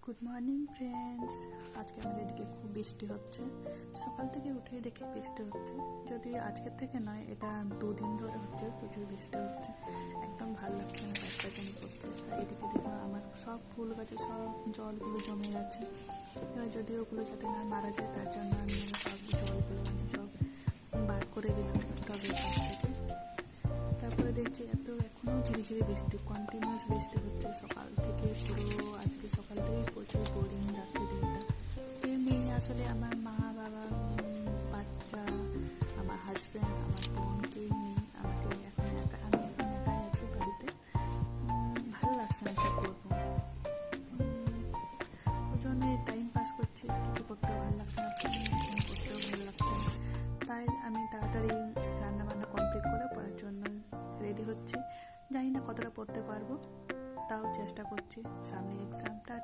Good morning friends. আজকে আমাদের এদিকে খুব বৃষ্টি হচ্ছে। সকাল থেকে উঠেই দেখি বৃষ্টি হচ্ছে, যদি আজকের থেকে নয়, এটা 2 দিন ধরে হচ্ছে। প্রচুর বৃষ্টি হচ্ছে, একদম ভালো লাগছে না, একটা জমি করছে। আর এদিকে দেখো আমার সব ফুল গাছে সব জলগুলো জমে গেছে। এবার যদি ওগুলো যাতে না মারা যায় তার জন্য আমি সব জলগুলো সব বার করে দিলাম টবের কাছ থেকে। তারপরে দেখছি এখনও ঝিরিঝিরি বৃষ্টি, কন্টিনিউয়াস বৃষ্টি হচ্ছে সকাল থেকে। পুরো আজকে সকাল থেকে প্রচুর বোরিং যাচ্ছে দিনটা। কেউ নেই আসলে, আমার মা বাবা, বাচ্চা, আমার হাজব্যান্ড, আমার বোন, কেউ নেই। আমি এখন একাই আছি বাড়িতে। ভালো লাগছে না, কী করবো। ওই জন্য টাইম পাস করছি, কিছু করতেও ভালো লাগছে না, করতেও ভালো লাগছে না। তাই আমি তাড়াতাড়ি রান্নাবান্না কমপ্লিট করে পড়ার জন্য রেডি হচ্ছি। জানি না কতটা পড়তে পারবো, তাও চেষ্টা করছি। সামনে এক্সামটা।